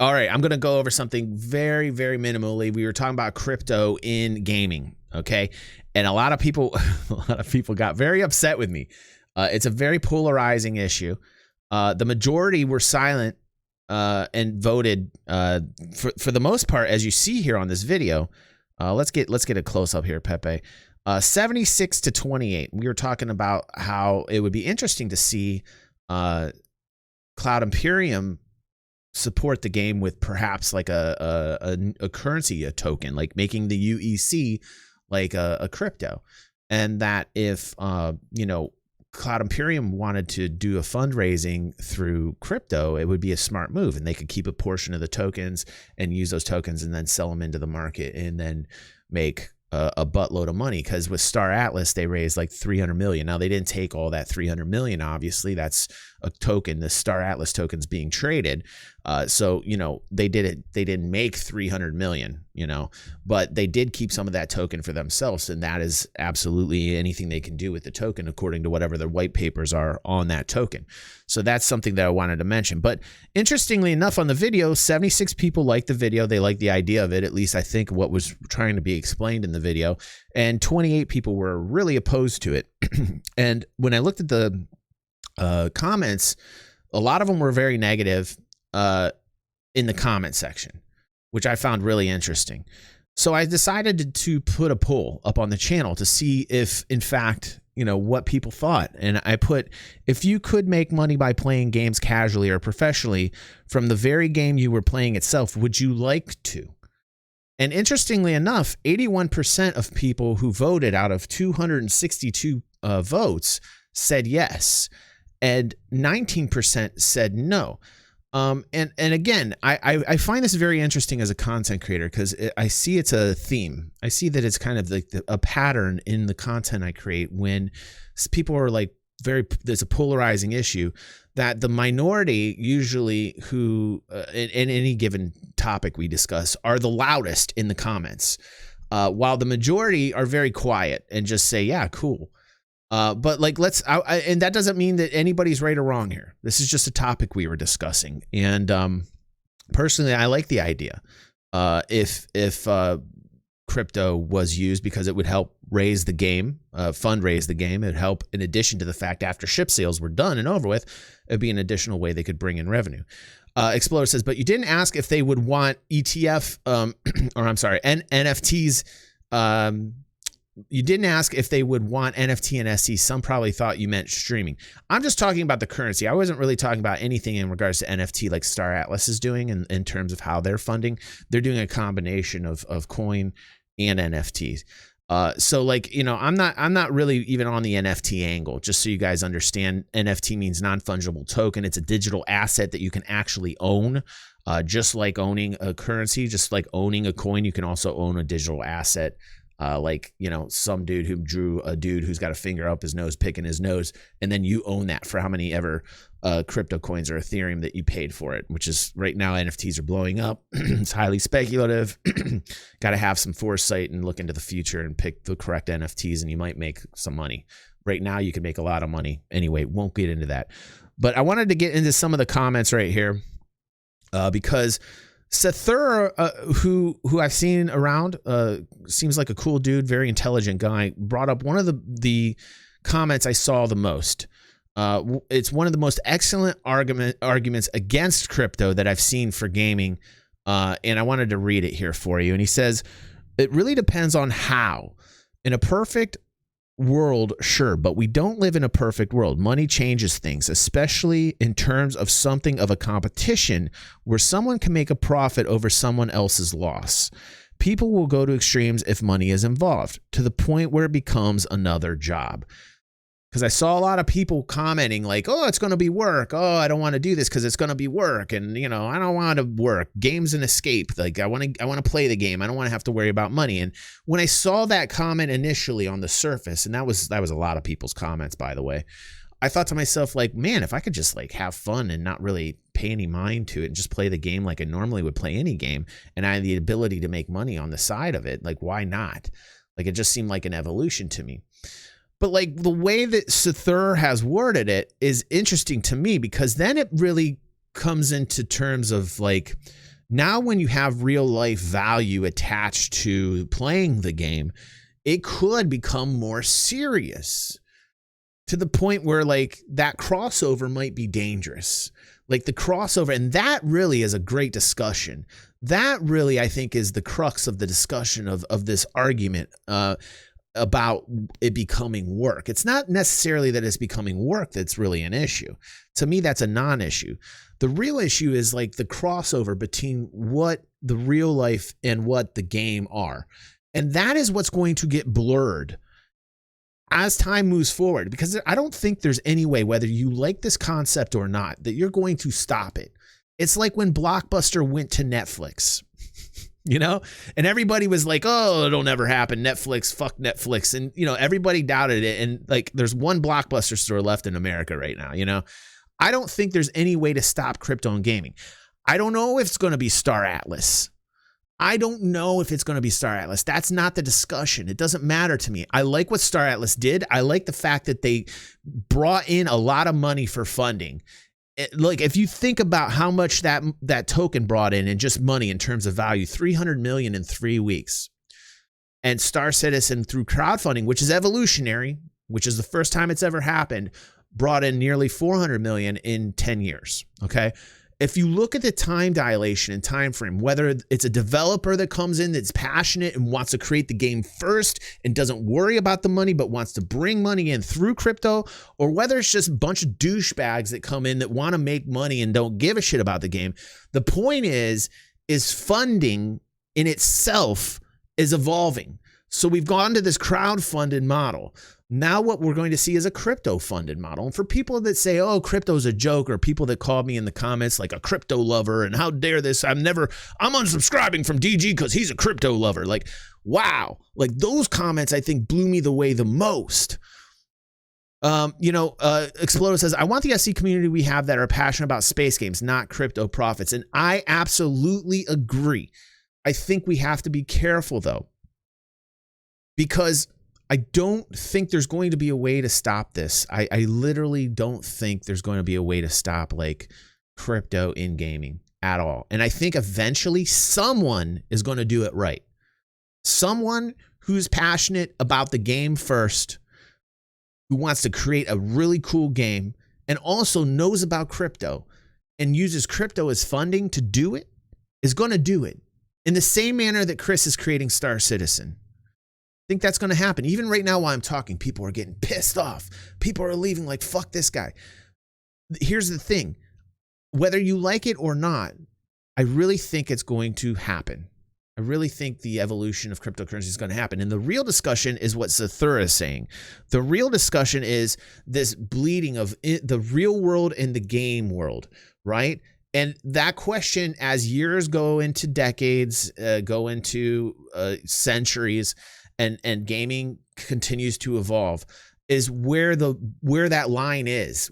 All right, I'm going to go over something very, very minimally. We were talking about crypto in gaming, okay? And a lot of people got very upset with me. It's a very polarizing issue. The majority were silent and voted for the most part, as you see here on this video. Let's get a close up here, Pepe. 76 to 28. We were talking about how it would be interesting to see Cloud Imperium support the game with perhaps like a currency, a token, like making the UEC like a crypto. And that if Cloud Imperium wanted to do a fundraising through crypto, it would be a smart move, and they could keep a portion of the tokens and use those tokens and then sell them into the market and then make a buttload of money. Because with Star Atlas, they raised like 300 million. Now they didn't take all that 300 million. Obviously, that's a token. The Star Atlas token's being traded. So they did it. They didn't make 300 million. But they did keep some of that token for themselves, and that is absolutely anything they can do with the token according to whatever their white papers are on that token. So that's something that I wanted to mention. But interestingly enough, on the video, 76 people liked the video. They liked the idea of it, at least I think what was trying to be explained in the video, and 28 people were really opposed to it. And when I looked at the comments, a lot of them were very negative in the comment section, which I found really interesting. So I decided to put a poll up on the channel to see if, in fact, what people thought. And I put, if you could make money by playing games casually or professionally from the very game you were playing itself, would you like to? And interestingly enough, 81% of people who voted out of 262 votes said yes, and 19% said no. And again, I find this very interesting as a content creator, because I see it's a theme. I see that it's kind of like a pattern in the content I create when people are like there's a polarizing issue, that the minority usually who in any given topic we discuss are the loudest in the comments, while the majority are very quiet and just say, yeah, cool. But like, and that doesn't mean that anybody's right or wrong here. This is just a topic we were discussing. And personally, I like the idea. If crypto was used, because it would help raise the game, fundraise the game. It'd help, in addition to the fact after ship sales were done and over with, it'd be an additional way they could bring in revenue. Explorer says, but you didn't ask if they would want ETF, NFTs. You didn't ask if they would want NFT and SC. Some probably thought you meant streaming. I'm just talking about the currency. I wasn't really talking about anything in regards to NFT like Star Atlas is doing in terms of how they're funding. They're doing a combination of coin and NFTs. So like, I'm not really even on the NFT angle, just so you guys understand. NFT means non-fungible token. It's a digital asset that you can actually own, just like owning a currency, just like owning a coin. You can also own a digital asset. Some dude who drew a dude who's got a finger up his nose, picking his nose, and then you own that for how many ever crypto coins or Ethereum that you paid for it, which is right now NFTs are blowing up. It's highly speculative. Got to have some foresight and look into the future and pick the correct NFTs, and you might make some money. Right now, you can make a lot of money. Anyway, won't get into that. But I wanted to get into some of the comments right here because Sethur, who I've seen around, seems like a cool dude, very intelligent guy, brought up one of the comments I saw the most. It's one of the most excellent arguments against crypto that I've seen for gaming, and I wanted to read it here for you. And he says, it really depends on how. In a perfect world, sure, but we don't live in a perfect world. Money changes things, especially in terms of something of a competition where someone can make a profit over someone else's loss. People will go to extremes if money is involved, to the point where it becomes another job. Because I saw a lot of people commenting like, oh, it's going to be work. Oh, I don't want to do this because it's going to be work. And, I don't want to work. Game's an escape. Like, I want to play the game. I don't want to have to worry about money. And when I saw that comment initially on the surface, and that was a lot of people's comments, by the way, I thought to myself, like, man, if I could just like have fun and not really pay any mind to it and just play the game like I normally would play any game, and I had the ability to make money on the side of it, like, why not? Like, it just seemed like an evolution to me. But like the way that Sethur has worded it is interesting to me, because then it really comes into terms of like, now when you have real life value attached to playing the game, it could become more serious to the point where like that crossover might be dangerous. Like the crossover, and that really is a great discussion. That really, I think, is the crux of the discussion of this argument about it becoming work. It's not necessarily that it's becoming work that's really an issue. To me, that's a non-issue. The real issue is like the crossover between what the real life and what the game are. And that is what's going to get blurred as time moves forward, because I don't think there's any way, whether you like this concept or not, that you're going to stop it. It's like when Blockbuster went to Netflix, you know, and everybody was like, oh, it'll never happen. Netflix, fuck Netflix. And, you know, everybody doubted it. And like, there's one Blockbuster store left in America right now. You know, I don't think there's any way to stop crypto and gaming. I don't know if it's going to be Star Atlas. I don't know if it's going to be Star Atlas. That's not the discussion. It doesn't matter to me. I like what Star Atlas did. I like the fact that they brought in a lot of money for funding. Like if you think about how much that token brought in just money in terms of value, 300 million in 3 weeks. And Star Citizen through crowdfunding, which is evolutionary, which is the first time it's ever happened, brought in nearly 400 million in 10 years. Okay. If you look at the time dilation and time frame, whether it's a developer that comes in that's passionate and wants to create the game first and doesn't worry about the money but wants to bring money in through crypto, or whether it's just a bunch of douchebags that come in that want to make money and don't give a shit about the game, the point is funding in itself is evolving. So we've gone to this crowdfunded model. Now what we're going to see is a crypto funded model. And for people that say, oh, crypto's a joke, or people that called me in the comments like a crypto lover and how dare this, I'm unsubscribing from DG because he's a crypto lover. Like, wow. Like those comments, I think, blew me away the most. Explodo says, I want the SC community we have that are passionate about space games, not crypto profits. And I absolutely agree. I think we have to be careful though, because I don't think there's going to be a way to stop this. I literally don't think there's going to be a way to stop like crypto in gaming at all. And I think eventually someone is going to do it right. Someone who's passionate about the game first, who wants to create a really cool game and also knows about crypto and uses crypto as funding to do it, is going to do it in the same manner that Chris is creating Star Citizen. I think that's going to happen. Even right now while I'm talking, people are getting pissed off. People are leaving like, fuck this guy. Here's the thing. Whether you like it or not, I really think it's going to happen. I really think the evolution of cryptocurrency is going to happen. And the real discussion is what Zathura is saying. The real discussion is this bleeding of the real world and the game world, right? And that question, as years go into decades, go into centuries, and gaming continues to evolve, is where that line is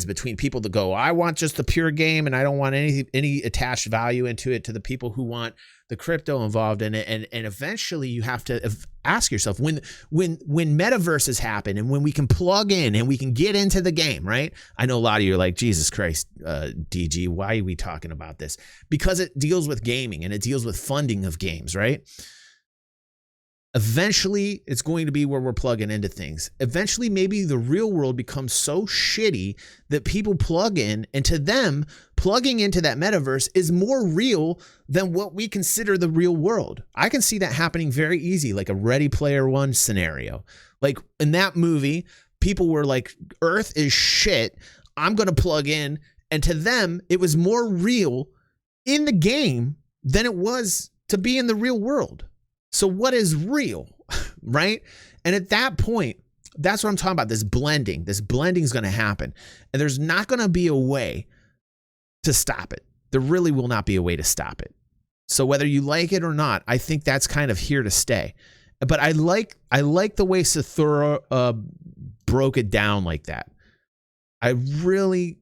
between people that go, I want just the pure game and I don't want any attached value into it, to the people who want the crypto involved in it. And eventually you have to ask yourself, when metaverses happen and when we can plug in and we can get into the game, right? I know a lot of you are like, Jesus Christ, DG, why are we talking about this? Because it deals with gaming and it deals with funding of games, right? Eventually, it's going to be where we're plugging into things. Eventually, maybe the real world becomes so shitty that people plug in, and to them, plugging into that metaverse is more real than what we consider the real world. I can see that happening very easy, like a Ready Player One scenario. Like in that movie, people were like, Earth is shit. I'm going to plug in. And to them, it was more real in the game than it was to be in the real world. So what is real, right? And at that point, that's what I'm talking about. This blending is going to happen. And there's not going to be a way to stop it. There really will not be a way to stop it. So whether you like it or not, I think that's kind of here to stay. But I like the way Zathura broke it down like that. I really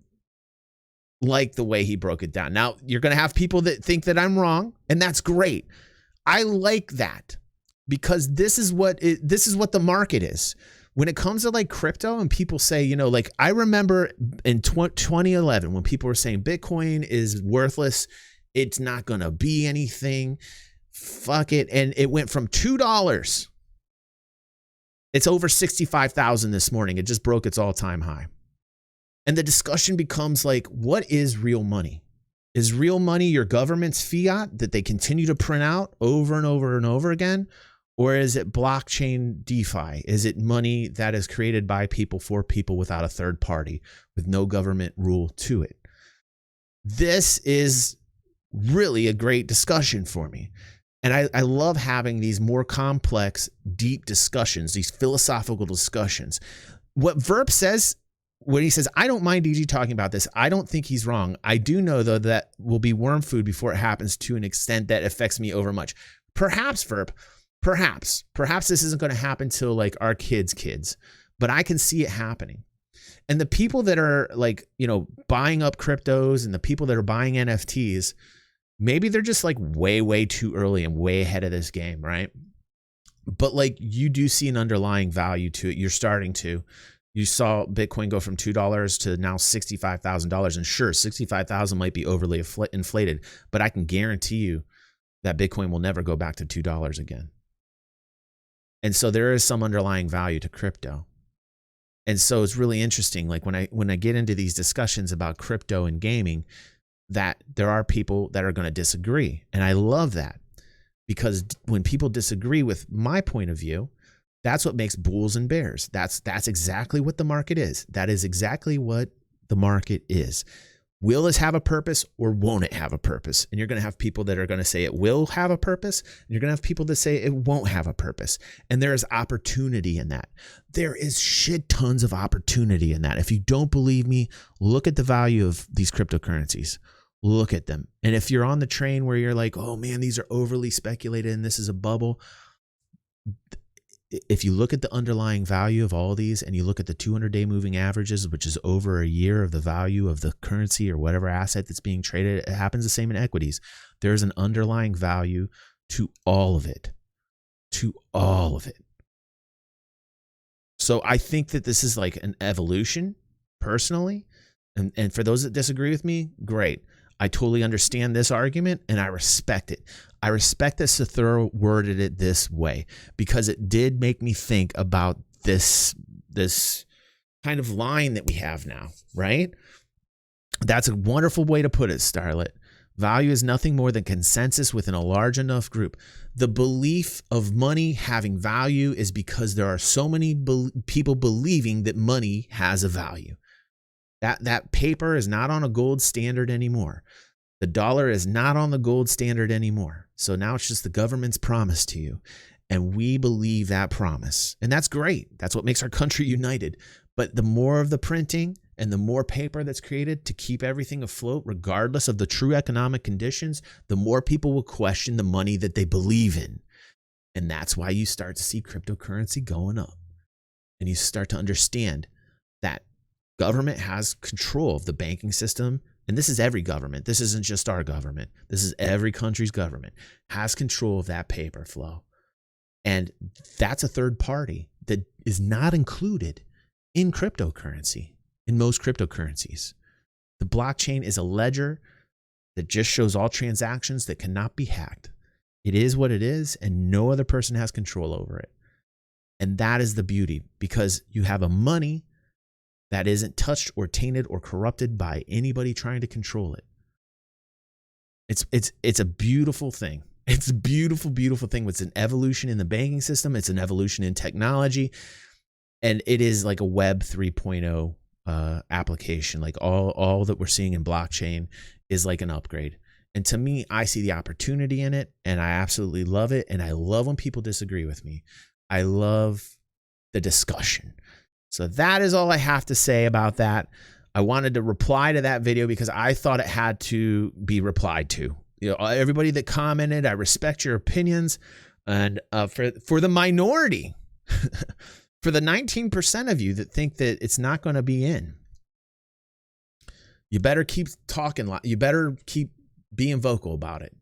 like the way he broke it down. Now, you're going to have people that think that I'm wrong, and that's great. I like that, because this is what the market is. when it comes to like crypto and people say, you know, like I remember in 2011 when people were saying Bitcoin is worthless, it's not going to be anything, fuck it. And it went from $2. It's over 65,000 this morning. It just broke its all-time high. And the discussion becomes like, what is real money? Is real money your government's fiat that they continue to print out over and over and over again? Or is it blockchain DeFi? Is it money that is created by people for people without a third party with no government rule to it? This is really a great discussion for me. And I love having these more complex, deep discussions, these philosophical discussions. What Verp says, when he says, I don't mind DG talking about this, I don't think he's wrong. I do know, though, that will be worm food before it happens to an extent that affects me over much. Perhaps, Verp, perhaps this isn't going to happen till like our kids, but I can see it happening. And the people that are like, you know, buying up cryptos and the people that are buying NFTs, maybe they're just like way too early and way ahead of this game, right? But like you do see an underlying value to it. You're starting to. You saw Bitcoin go from $2 to now $65,000. And sure, 65,000 might be overly inflated, but I can guarantee you that Bitcoin will never go back to $2 again. And so there is some underlying value to crypto. And so it's really interesting. Like when I get into these discussions about crypto and gaming, that there are people that are going to disagree. And I love that, because when people disagree with my point of view, that's what makes bulls and bears. That's exactly what the market is. That is exactly what the market is. Will this have a purpose or won't it have a purpose? And you're going to have people that are going to say it will have a purpose. And you're going to have people that say it won't have a purpose. And there is opportunity in that. There is shit tons of opportunity in that. If you don't believe me, look at the value of these cryptocurrencies. Look at them. And if you're on the train where you're like, oh man, these are overly speculated and this is a bubble. If you look at the underlying value of all these and you look at the 200-day moving averages, which is over a year of the value of the currency or whatever asset that's being traded, it happens the same in equities. There's an underlying value to all of it, So I think that this is like an evolution personally. And for those that disagree with me, great. I totally understand this argument and I respect it. I respect that Sethura worded it this way because it did make me think about this kind of line that we have now, right? That's a wonderful way to put it, Starlet. Value is nothing more than consensus within a large enough group. The belief of money having value is because there are so many people believing that money has a value. That paper is not on a gold standard anymore. The dollar is not on the gold standard anymore. So now it's just the government's promise to you. And we believe that promise. And that's great. That's what makes our country united. But the more of the printing and the more paper that's created to keep everything afloat, regardless of the true economic conditions, the more people will question the money that they believe in. And that's why you start to see cryptocurrency going up. And you start to understand that government has control of the banking system. And this is every government. This isn't just our government. This is every country's government has control of that paper flow. And that's a third party that is not included in cryptocurrency, in most cryptocurrencies. The blockchain is a ledger that just shows all transactions that cannot be hacked. It is what it is, and no other person has control over it. And that is the beauty, because you have a money that isn't touched or tainted or corrupted by anybody trying to control it. It's a beautiful thing. It's a beautiful, beautiful thing. It's an evolution in the banking system. It's an evolution in technology. And it is like a Web 3.0 application. Like all that we're seeing in blockchain is like an upgrade. And to me, I see the opportunity in it, and I absolutely love it. And I love when people disagree with me. I love the discussion. So that is all I have to say about that. I wanted to reply to that video because I thought it had to be replied to. You know, everybody that commented, I respect your opinions. And for the minority, for the 19% of you that think that it's not going to be in, you better keep talking. You better keep being vocal about it,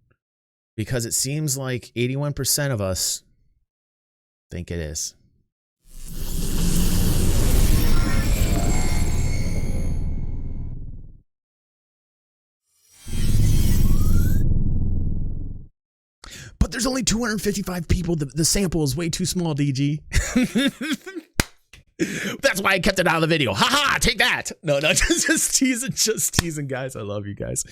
because it seems like 81% of us think it is. but there's only 255 people. The sample is way too small, DG. That's why I kept it out of the video. Haha, take that. No, just teasing, guys. I love you guys.